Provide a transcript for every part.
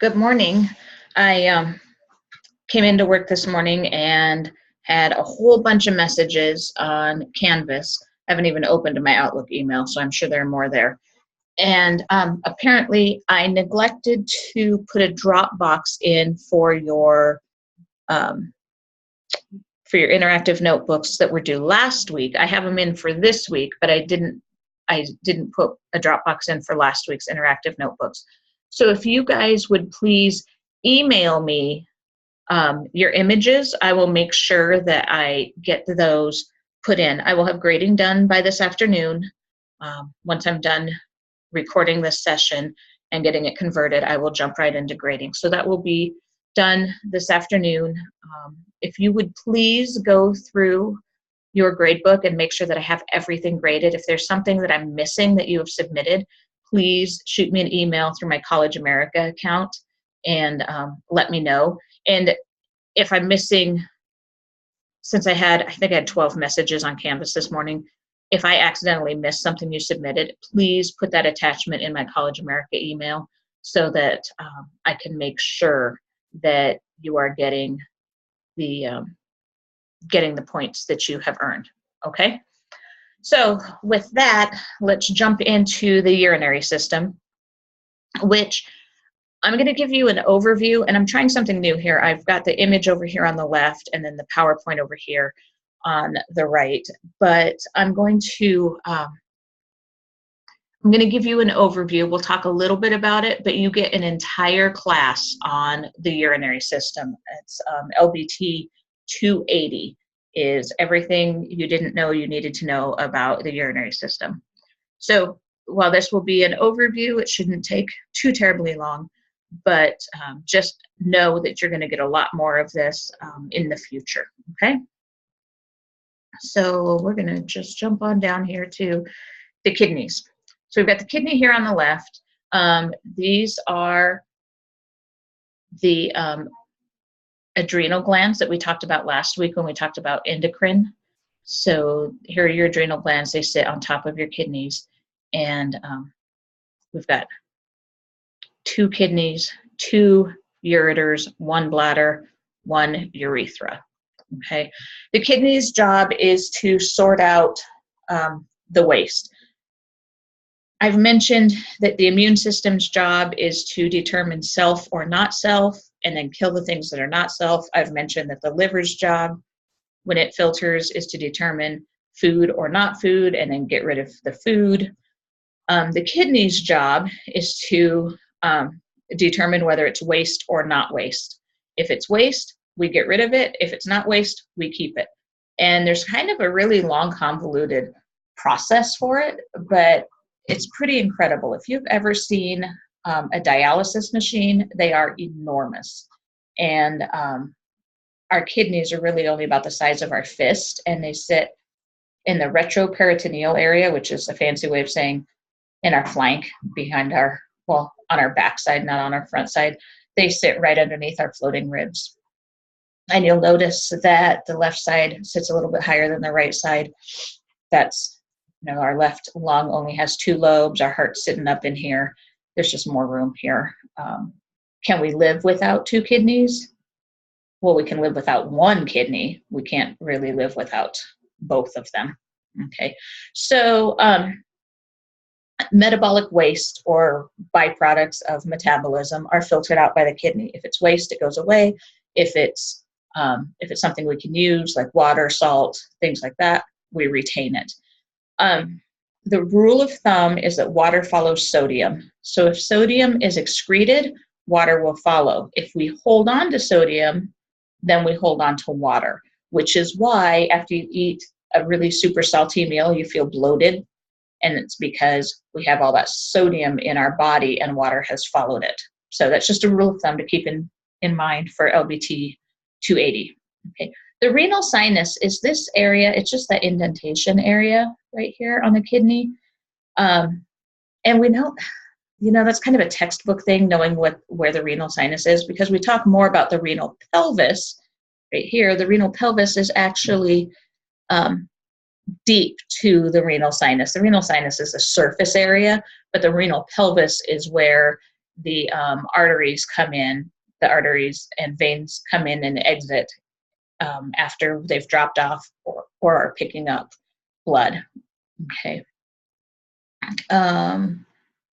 Good morning. I came into work this morning and had a whole bunch of messages on Canvas. I haven't even opened my Outlook email, so I'm sure there are more there. And apparently I neglected to put a Dropbox in um, for your interactive notebooks that were due last week. I have them in for this week, but I didn't put a Dropbox in for last week's interactive notebooks. So if you guys would please email me your images, I will make sure that I get those put in. I will have grading done by this afternoon. Once I'm done recording this session and getting it converted, I will jump right into grading. So that will be done this afternoon. If you would please go through your grade book and make sure that I have everything graded. If there's something that I'm missing that you have submitted, please shoot me an email through my College America account and let me know. And if I'm missing, since I think I had 12 messages on Canvas this morning, if I accidentally missed something you submitted, please put that attachment in my College America email so that I can make sure that you are getting the points that you have earned, okay? So with that, let's jump into the urinary system, which I'm going to give you an overview, and I'm trying something new here. I've got the image over here on the left and then the PowerPoint over here on the right, but I'm going to give you an overview. We'll talk a little bit about it, but you get an entire class on the urinary system. It's LBT 280 is everything you didn't know you needed to know about the urinary system. So while this will be an overview, it shouldn't take too terribly long, but just know that you're going to get a lot more of this in the future, okay? So we're going to just jump on down here to the kidneys. So we've got the kidney here on the left. These are the adrenal glands that we talked about last week when we talked about endocrine. So here are your adrenal glands. They sit on top of your kidneys. And we've got 2 kidneys, 2 ureters, 1 bladder, 1 urethra. Okay. The kidney's job is to sort out the waste. I've mentioned that the immune system's job is to determine self or not self and then kill the things that are not self. I've mentioned that the liver's job, when it filters, is to determine food or not food and then get rid of the food. The kidney's job is to determine whether it's waste or not waste. If it's waste, we get rid of it. If it's not waste, we keep it. And there's kind of a really long, convoluted process for it, but it's pretty incredible. If you've ever seen a dialysis machine, they are enormous. And our kidneys are really only about the size of our fist, and they sit in the retroperitoneal area, which is a fancy way of saying in our flank, behind on our backside, not on our front side. They sit right underneath our floating ribs. And you'll notice that the left side sits a little bit higher than the right side. That's, our left lung only has 2 lobes. Our heart's sitting up in here. There's just more room here. Can we live without 2 kidneys? Well, we can live without 1 kidney. We can't really live without both of them. Okay, so metabolic waste or byproducts of metabolism are filtered out by the kidney. If it's waste, it goes away. If it's something we can use, like water, salt, things like that, we retain it. The rule of thumb is that water follows sodium. So if sodium is excreted, water will follow. If we hold on to sodium, then we hold on to water, which is why after you eat a really super salty meal, you feel bloated. And it's because we have all that sodium in our body and water has followed it. So that's just a rule of thumb to keep in mind for LBT 280. Okay. The renal sinus is this area. It's just that indentation area right here on the kidney. And we know, that's kind of a textbook thing, knowing where the renal sinus is, because we talk more about the renal pelvis right here. The renal pelvis is actually deep to the renal sinus. The renal sinus is the surface area, but the renal pelvis is where the arteries come in, the arteries and veins come in and exit after they've dropped off or are picking up blood. Okay. The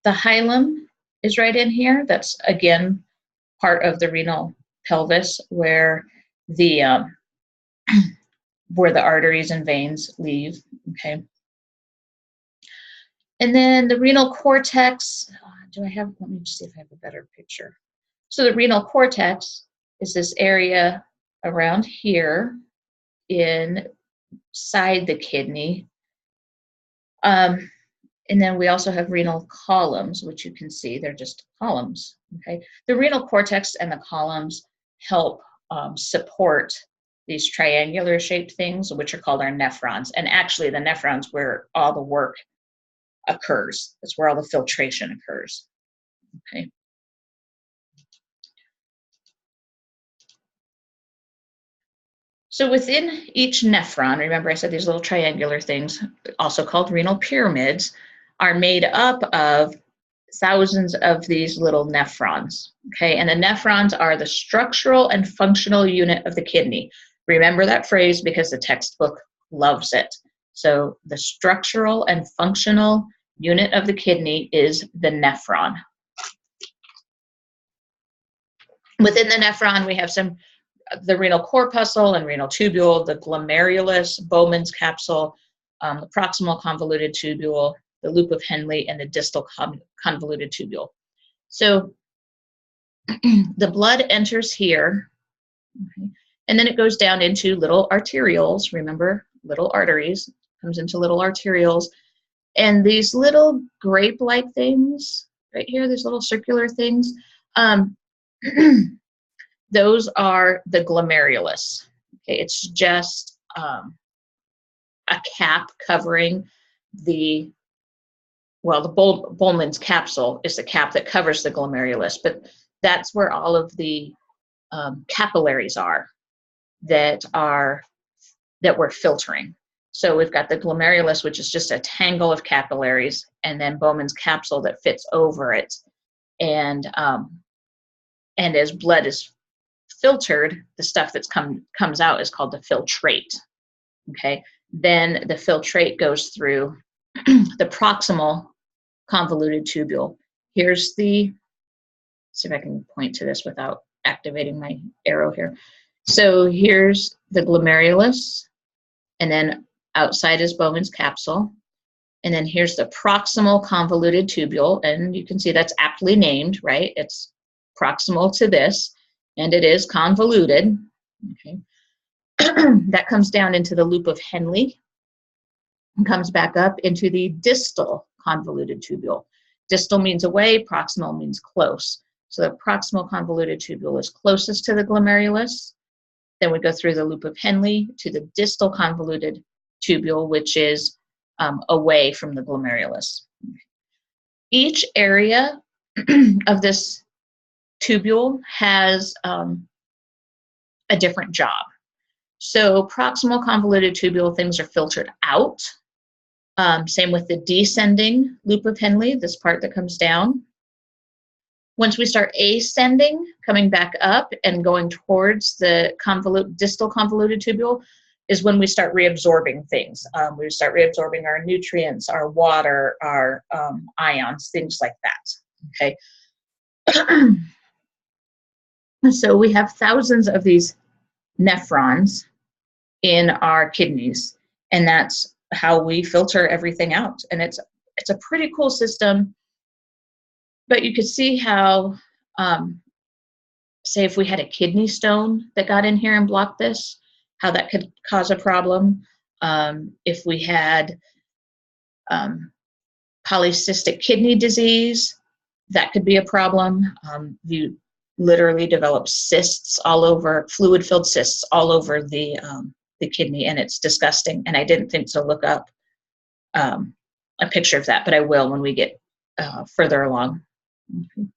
hilum is right in here. That's, again, part of the renal pelvis where the arteries and veins leave. Okay. And then the renal cortex, let me see if I have a better picture. So the renal cortex is this area around here inside the kidney. And then we also have renal columns, which you can see, they're just columns, okay? The renal cortex and the columns help support these triangular shaped things, which are called our nephrons. And actually the nephrons where all the work occurs. That's where all the filtration occurs, okay? So within each nephron, remember I said these little triangular things, also called renal pyramids, are made up of thousands of these little nephrons, okay? And the nephrons are the structural and functional unit of the kidney. Remember that phrase because the textbook loves it. So the structural and functional unit of the kidney is the nephron. Within the nephron, we have the renal corpuscle and renal tubule, the glomerulus, Bowman's capsule, the proximal convoluted tubule, the loop of Henle, and the distal convoluted tubule. So the blood enters here, okay, and then it goes down into little arterioles. Remember, little arteries, comes into little arterioles. And these little grape-like things right here, these little circular things, those are the glomerulus. Okay, it's just a cap covering the Bowman's capsule is the cap that covers the glomerulus, but that's where all of the capillaries are that we're filtering. So we've got the glomerulus, which is just a tangle of capillaries, and then Bowman's capsule that fits over it. And as blood is filtered, the stuff that comes out is called the filtrate. Okay, then the filtrate goes through the proximal convoluted tubule. Here's see if I can point to this without activating my arrow here. So here's the glomerulus, and then outside is Bowman's capsule. And then here's the proximal convoluted tubule, and you can see that's aptly named, right? It's proximal to this, and it is convoluted, okay? That comes down into the loop of Henle and comes back up into the distal convoluted tubule. Distal means away, proximal means close. So the proximal convoluted tubule is closest to the glomerulus. Then we go through the loop of Henle to the distal convoluted tubule, which is away from the glomerulus. Each area of this tubule has a different job. So proximal convoluted tubule, things are filtered out. Same with the descending loop of Henle, this part that comes down. Once we start ascending, coming back up and going towards the distal convoluted tubule is when we start reabsorbing things. We start reabsorbing our nutrients, our water, our ions, things like that, okay? So we have thousands of these nephrons in our kidneys, and that's how we filter everything out. And it's a pretty cool system, but you could see how, say if we had a kidney stone that got in here and blocked this, how that could cause a problem. If we had polycystic kidney disease, that could be a problem. You literally develop cysts all over, fluid-filled cysts all over the kidney, and it's disgusting. And I didn't think to look up a picture of that, but I will when we get further along. Okay.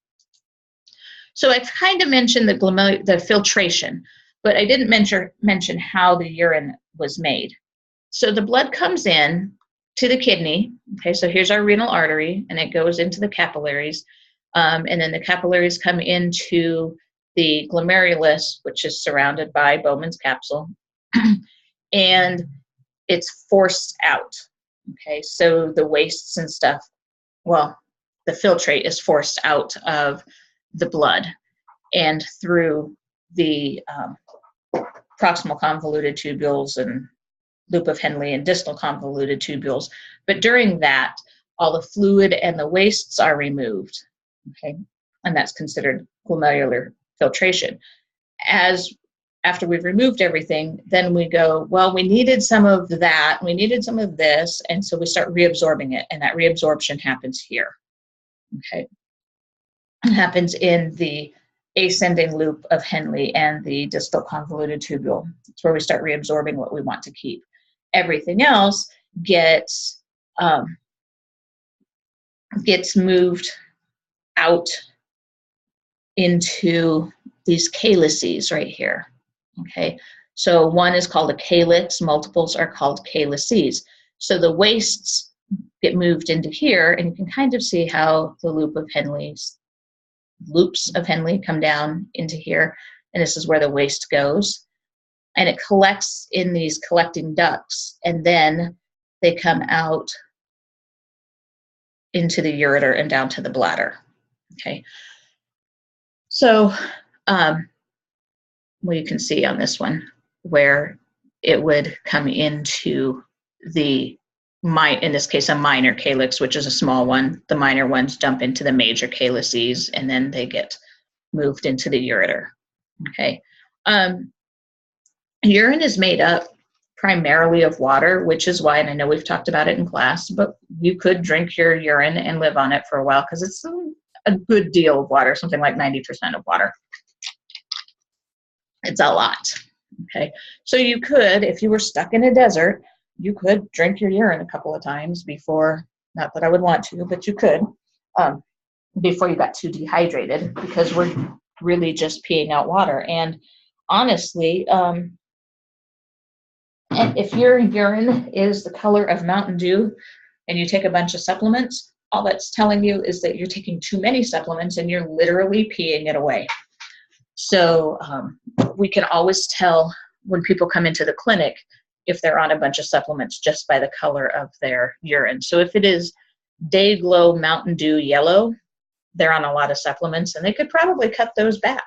So I've kind of mentioned the filtration, but I didn't mention how the urine was made. So the blood comes in to the kidney. Okay, so here's our renal artery, and it goes into the capillaries. And then the capillaries come into the glomerulus, which is surrounded by Bowman's capsule, and it's forced out. Okay, so the wastes and stuff, well, the filtrate is forced out of the blood and through the proximal convoluted tubules and loop of Henle and distal convoluted tubules. But during that, all the fluid and the wastes are removed. Okay, and that's considered glomerular filtration. After we've removed everything, then we go, well, we needed some of that, we needed some of this, and so we start reabsorbing it, and that reabsorption happens here. Okay, it happens in the ascending loop of Henle and the distal convoluted tubule. It's where we start reabsorbing what we want to keep. Everything else gets moved out into these calyces right here. Okay, so one is called a calyx, multiples are called calyces. So the wastes get moved into here, and you can kind of see how the loops of Henle come down into here, and this is where the waste goes. And it collects in these collecting ducts, and then they come out into the ureter and down to the bladder. Okay, so well, you can see on this one where it would come into the, in this case, a minor calyx, which is a small one. The minor ones dump into the major calyces, and then they get moved into the ureter. Okay. Urine is made up primarily of water, which is why, and I know we've talked about it in class, but you could drink your urine and live on it for a while because it's a good deal of water, something like 90% of water. It's a lot. Okay, so you could, if you were stuck in a desert, you could drink your urine a couple of times before, not that I would want to, but you could, before you got too dehydrated, because we're really just peeing out water. And honestly, and if your urine is the color of Mountain Dew and you take a bunch of supplements, all that's telling you is that you're taking too many supplements and you're literally peeing it away. So we can always tell when people come into the clinic if they're on a bunch of supplements just by the color of their urine. So if it is Day Glow Mountain Dew yellow, they're on a lot of supplements, and they could probably cut those back.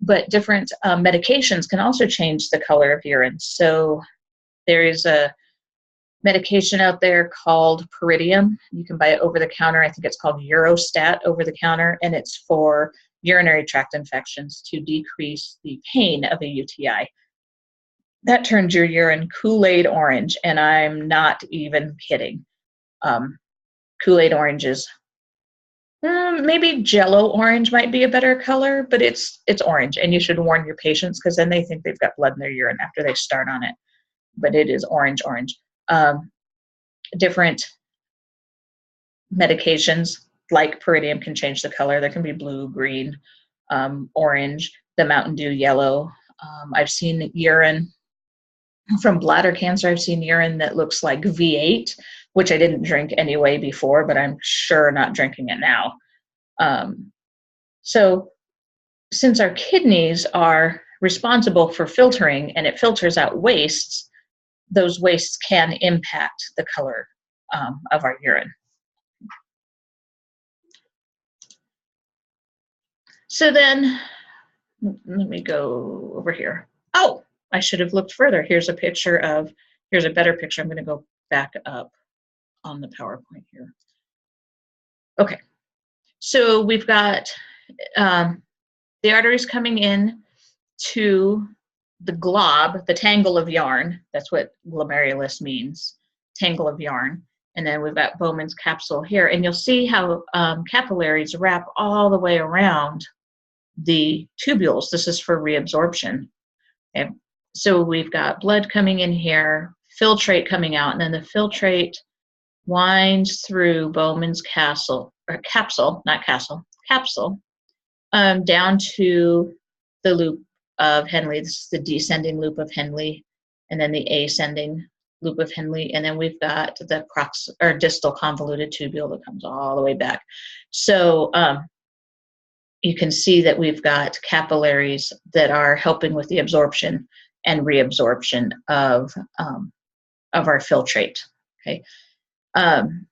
But different medications can also change the color of urine. So there is a medication out there called Pyridium. You can buy it over the counter. I think it's called Urostat over the counter, and it's for urinary tract infections to decrease the pain of a UTI. That turns your urine Kool-Aid orange, and I'm not even kidding. Kool-Aid orange is maybe Jello orange might be a better color, but it's orange, and you should warn your patients because then they think they've got blood in their urine after they start on it. But it is orange. Different medications like Pyridium can change the color. There can be blue, green, orange, the Mountain Dew yellow. I've seen urine from bladder cancer. I've seen urine that looks like V8, which I didn't drink anyway before, but I'm sure not drinking it now. So since our kidneys are responsible for filtering and it filters out wastes, those wastes can impact the color of our urine. So then, let me go over here. Oh, I should have looked further. Here's a better picture. I'm going to go back up on the PowerPoint here. Okay, so we've got the arteries coming in to the glob, the tangle of yarn. That's what glomerulus means, tangle of yarn. And then we've got Bowman's capsule here. And you'll see how capillaries wrap all the way around the tubules. This is for reabsorption. Okay. So we've got blood coming in here, filtrate coming out, and then the filtrate winds through Bowman's capsule, down to the loop of Henle. This is the descending loop of Henle, and then the ascending loop of Henle, and then we've got the distal convoluted tubule that comes all the way back. So you can see that we've got capillaries that are helping with the absorption and reabsorption of our filtrate. Okay, and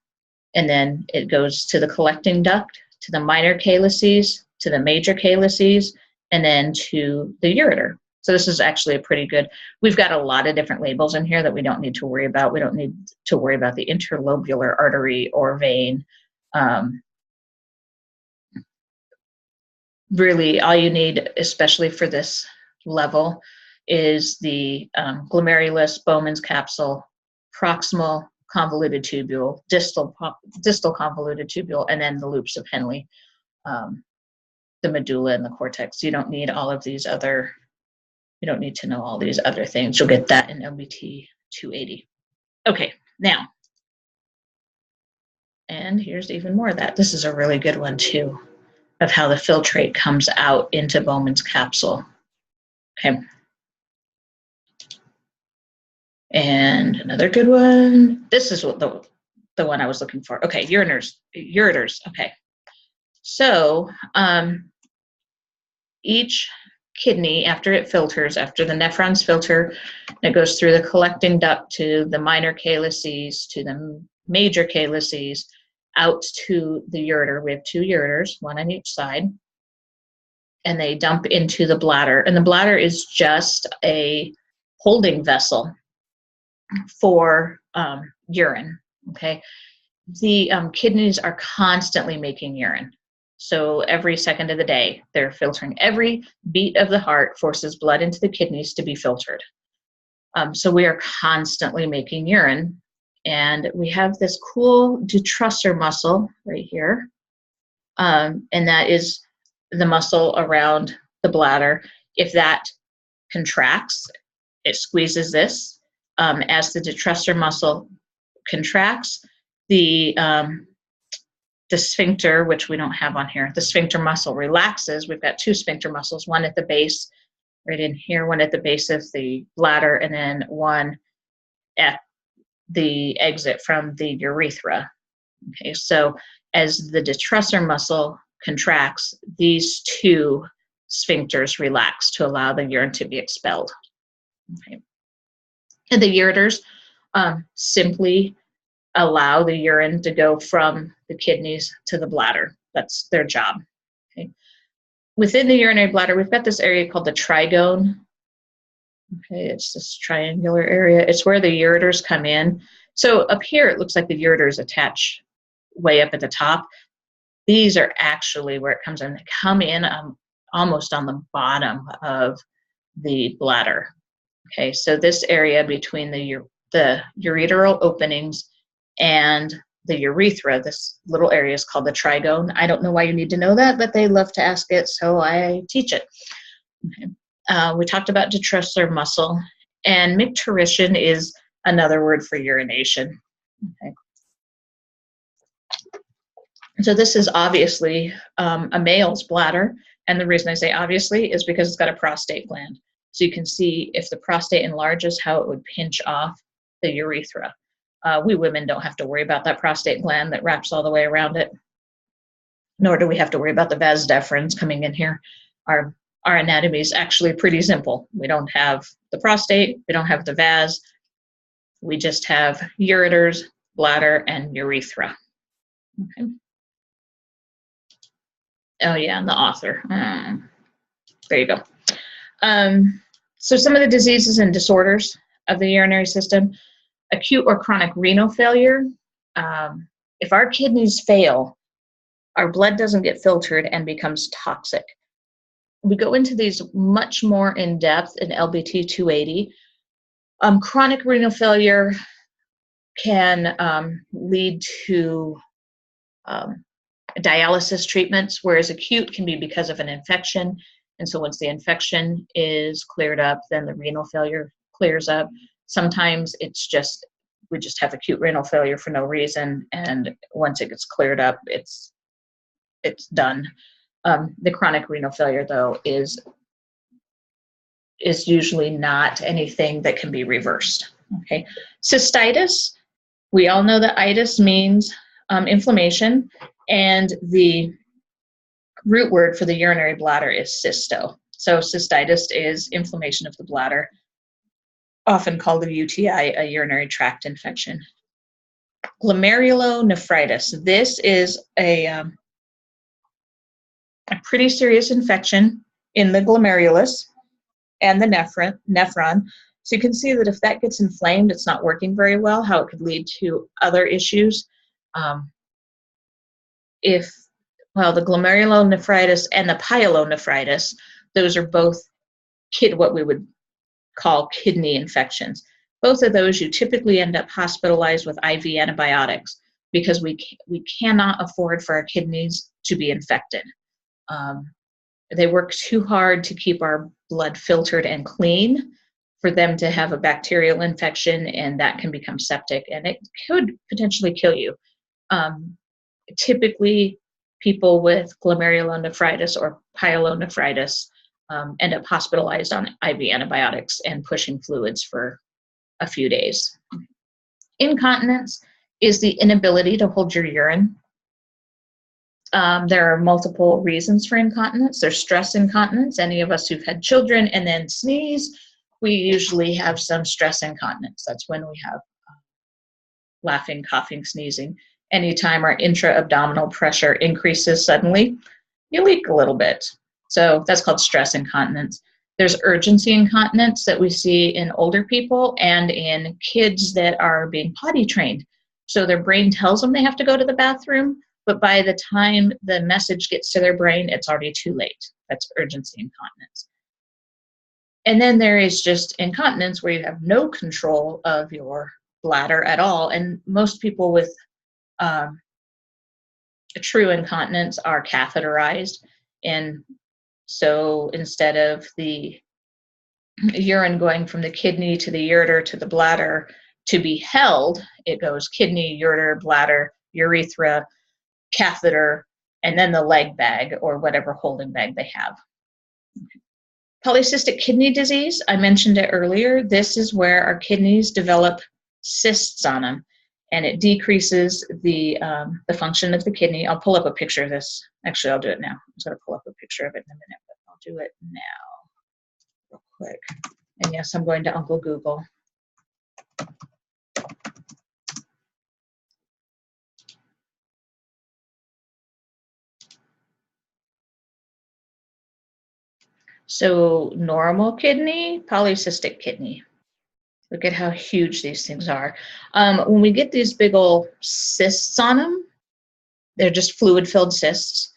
then it goes to the collecting duct, to the minor calyces, to the major calyces, and then to the ureter. So this is actually a pretty good, we've got a lot of different labels in here that we don't need to worry about. We don't need to worry about the interlobular artery or vein. Really, all you need, especially for this level, is the glomerulus, Bowman's capsule, proximal convoluted tubule, distal convoluted tubule, and then the loops of Henle, the medulla and the cortex. You don't need all of these other, you don't need to know all these other things. You'll get that in LBT 280. Okay, now, and here's even more of that. This is a really good one too, of how the filtrate comes out into Bowman's capsule. Okay. And another good one. This is what the one I was looking for. Okay, ureters. Okay. So each kidney, after it filters, after the nephrons filter, it goes through the collecting duct to the minor calyces, to the major calyces, out to the ureter. We have 2 ureters, one on each side, and they dump into the bladder. And the bladder is just a holding vessel for urine. Okay, the kidneys are constantly making urine. So every second of the day, they're filtering. Every beat of the heart forces blood into the kidneys to be filtered. So we are constantly making urine. And we have this cool detrusor muscle right here. And that is the muscle around the bladder. If that contracts, it squeezes this. As the detrusor muscle contracts, the sphincter, which we don't have on here, the sphincter muscle relaxes. We've got 2 sphincter muscles, one at the base, right in here, one at the base of the bladder, and then one at the exit from the urethra. Okay, so as the detrusor muscle contracts, these 2 sphincters relax to allow the urine to be expelled. Okay. And the ureters simply allow the urine to go from the kidneys to the bladder. That's their job. Okay. Within the urinary bladder, we've got this area called the trigone. Okay, it's this triangular area. It's where the ureters come in. So up here, it looks like the ureters attach way up at the top. These are actually where it comes in. They come in almost on the bottom of the bladder. Okay, so this area between the ureteral openings and the urethra, this little area is called the trigone. I don't know why you need to know that, but they love to ask it, so I teach it. Okay. We talked about detrusor muscle, and micturition is another word for urination. Okay. So this is obviously a male's bladder, and the reason I say obviously is because it's got a prostate gland. So you can see if the prostate enlarges, how it would pinch off the urethra. We women don't have to worry about that prostate gland that wraps all the way around it, nor do we have to worry about the vas deferens coming in here. Our anatomy is actually pretty simple. We don't have the prostate, we don't have the vas, we just have ureters, bladder, and urethra. Okay. Oh yeah, and the author. There you go. So some of the diseases and disorders of the urinary system: acute or chronic renal failure. If our kidneys fail, our blood doesn't get filtered and becomes toxic. We go into these much more in depth in LBT 280. Chronic renal failure can lead to dialysis treatments, whereas acute can be because of an infection. And so once the infection is cleared up, then the renal failure clears up. Sometimes it's just, we just have acute renal failure for no reason, and once it gets cleared up, it's done. The chronic renal failure, though, is usually not anything that can be reversed. Okay, cystitis. We all know that itis means inflammation, and the root word for the urinary bladder is cysto. So cystitis is inflammation of the bladder, often called a UTI, a urinary tract infection. Glomerulonephritis. This is a pretty serious infection in the glomerulus and the nephron. So you can see that if that gets inflamed, it's not working very well, how it could lead to other issues. The glomerulonephritis and the pyelonephritis, those are both what we would call kidney infections. Both of those, you typically end up hospitalized with IV antibiotics because we cannot afford for our kidneys to be infected. They work too hard to keep our blood filtered and clean for them to have a bacterial infection, and that can become septic, and it could potentially kill you. Typically, people with glomerulonephritis or pyelonephritis end up hospitalized on IV antibiotics and pushing fluids for a few days. Incontinence is the inability to hold your urine. There are multiple reasons for incontinence. There's stress incontinence. Any of us who've had children and then sneeze, we usually have some stress incontinence. That's when we have laughing, coughing, sneezing. Anytime our intra-abdominal pressure increases suddenly, you leak a little bit. So that's called stress incontinence. There's urgency incontinence that we see in older people and in kids that are being potty trained. So their brain tells them they have to go to the bathroom, but by the time the message gets to their brain, it's already too late. That's urgency incontinence. And then there is just incontinence where you have no control of your bladder at all. And most people with true incontinence are catheterized. And so instead of the urine going from the kidney to the ureter to the bladder to be held, it goes kidney, ureter, bladder, urethra, catheter, and then the leg bag or whatever holding bag they have. Polycystic kidney disease, I mentioned it earlier. This is where our kidneys develop cysts on them, and it decreases the function of the kidney. I'll pull up a picture of this. Actually, I'll do it now. I'm just going to pull up a picture of it in a minute, but I'll do it now real quick. And yes, I'm going to Uncle Google. So normal kidney, polycystic kidney. Look at how huge these things are. When we get these big old cysts on them, they're just fluid-filled cysts.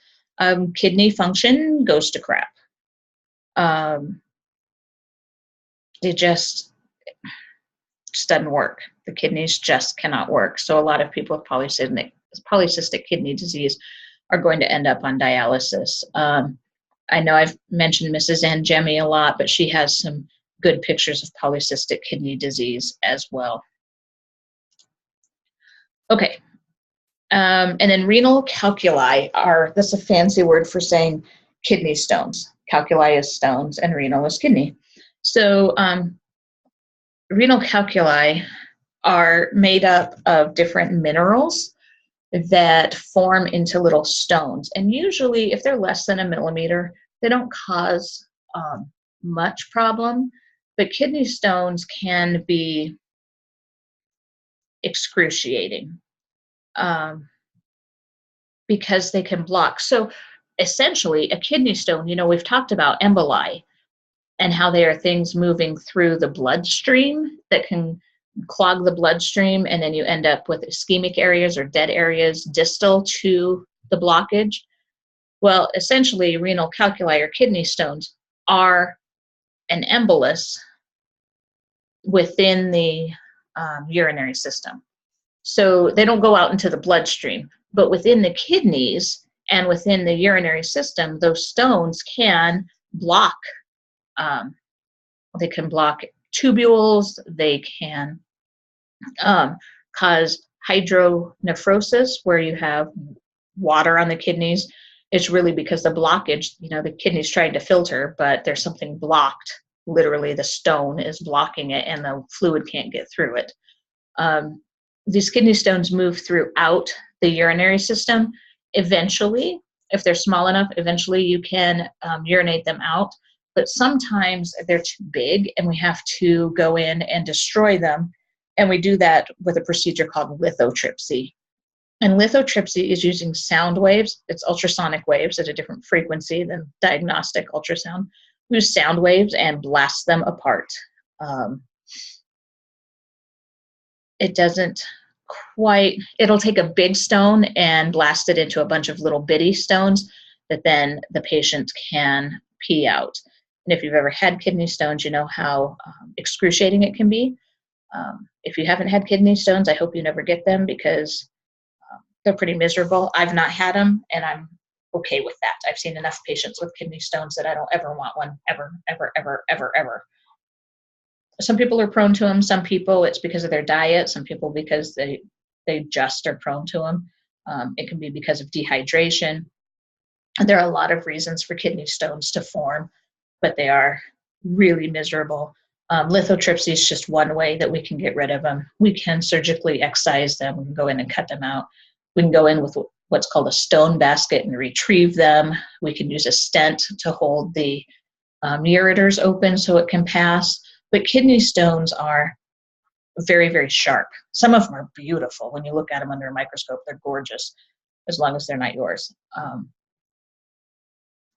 Kidney function goes to crap. It just doesn't work. The kidneys just cannot work. So a lot of people with polycystic kidney disease are going to end up on dialysis. I know I've mentioned Mrs. Angemi a lot, but she has some good pictures of polycystic kidney disease as well. Okay. And then renal calculi that's a fancy word for saying kidney stones. Calculi is stones and renal is kidney. So renal calculi are made up of different minerals that form into little stones. And usually if they're less than a millimeter, they don't cause much problem, but kidney stones can be excruciating because they can block. So essentially a kidney stone, we've talked about emboli and how they are things moving through the bloodstream that can clog the bloodstream, and then you end up with ischemic areas or dead areas distal to the blockage. Well, essentially, renal calculi or kidney stones are an embolus within the urinary system. So they don't go out into the bloodstream, but within the kidneys and within the urinary system, those stones can block. They can block tubules. They can cause hydronephrosis, where you have water on the kidneys. It's really because the blockage, the kidney's trying to filter, but there's something blocked. Literally, the stone is blocking it and the fluid can't get through it. These kidney stones move throughout the urinary system. Eventually, if they're small enough, eventually you can urinate them out. But sometimes they're too big and we have to go in and destroy them. And we do that with a procedure called lithotripsy. And lithotripsy is using sound waves. It's ultrasonic waves at a different frequency than diagnostic ultrasound. We use sound waves and blast them apart. It doesn't quite, it'll take a big stone and blast it into a bunch of little bitty stones that then the patient can pee out. And if you've ever had kidney stones, you know how excruciating it can be. If you haven't had kidney stones, I hope you never get them because they're pretty miserable. I've not had them, and I'm okay with that. I've seen enough patients with kidney stones that I don't ever want one, ever, ever, ever, ever, ever. Some people are prone to them. Some people, it's because of their diet. Some people because they just are prone to them. It can be because of dehydration. There are a lot of reasons for kidney stones to form, but they are really miserable. Lithotripsy is just one way that we can get rid of them. We can surgically excise them. We can go in and cut them out. We can go in with what's called a stone basket and retrieve them. We can use a stent to hold the ureters open so it can pass. But kidney stones are very, very sharp. Some of them are beautiful. When you look at them under a microscope, they're gorgeous, as long as they're not yours.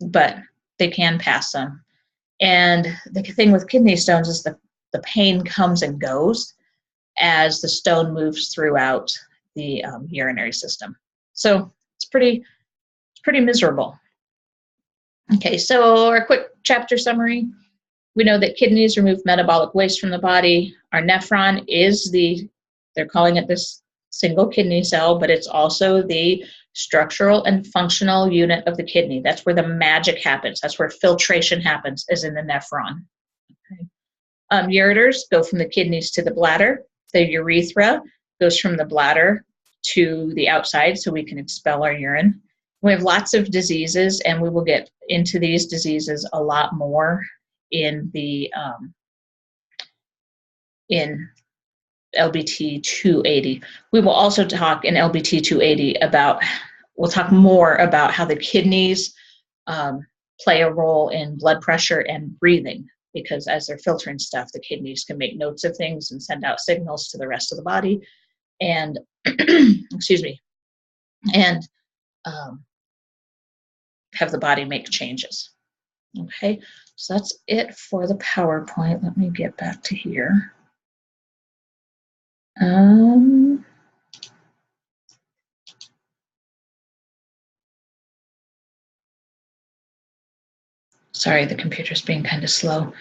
But they can pass them. And the thing with kidney stones is the pain comes and goes as the stone moves throughout the urinary system. So it's pretty miserable. Okay, so our quick chapter summary. We know that kidneys remove metabolic waste from the body. Our nephron is they're calling it this single kidney cell, but it's also the structural and functional unit of the kidney. That's where the magic happens. That's where filtration happens, is in the nephron. Okay. Ureters go from the kidneys to the bladder. The urethra goes from the bladder to the outside so we can expel our urine. We have lots of diseases, and we will get into these diseases a lot more in the in LBT 280. We will also talk in LBT 280 we'll talk more about how the kidneys play a role in blood pressure and breathing, because as they're filtering stuff, the kidneys can make notes of things and send out signals to the rest of the body and excuse me, and have the body make changes. Okay, so that's it for the PowerPoint. Let me get back to here. Sorry, the computer's being kind of slow.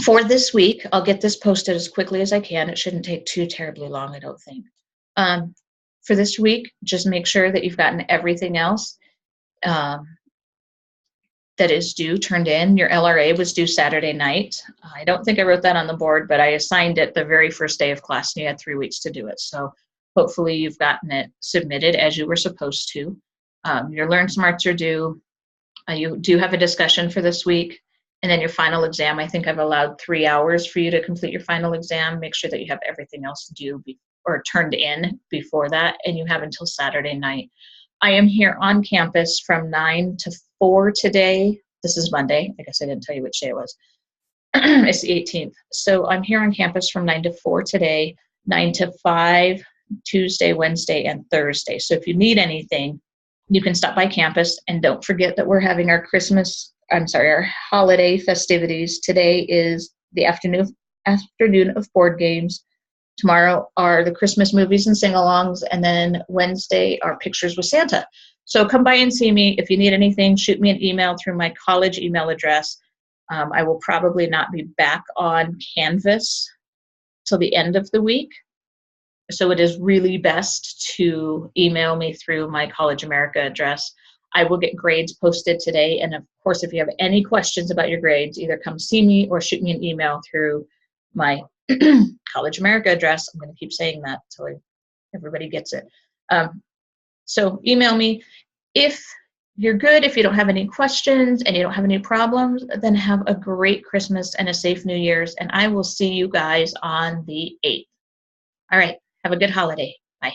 For this week, I'll get this posted as quickly as I can. It shouldn't take too terribly long, I don't think. For this week, just make sure that you've gotten everything else that is due turned in. Your LRA was due Saturday night. I don't think I wrote that on the board, but I assigned it the very first day of class, and you had 3 weeks to do it. So hopefully you've gotten it submitted as you were supposed to. Your Learn Smarts are due. You do have a discussion for this week. And then your final exam, I think I've allowed 3 hours for you to complete your final exam. Make sure that you have everything else due or turned in before that, and you have until Saturday night. I am here on campus from 9 to 4 today. This is Monday. I guess I didn't tell you which day it was. It's the 18th. So I'm here on campus from 9 to 4 today, 9 to 5, Tuesday, Wednesday, and Thursday. So if you need anything, you can stop by campus, and don't forget that we're having our our holiday festivities. Today is the afternoon of board games. Tomorrow are the Christmas movies and sing-alongs, and then Wednesday are pictures with Santa. So come by and see me. If you need anything, shoot me an email through my college email address. I will probably not be back on Canvas till the end of the week. So it is really best to email me through my College America address. I will get grades posted today. And of course, if you have any questions about your grades, either come see me or shoot me an email through my College America address. I'm going to keep saying that until everybody gets it. So email me. If you're good, if you don't have any questions and you don't have any problems, then have a great Christmas and a safe New Year's. And I will see you guys on the 8th. All right. Have a good holiday. Bye.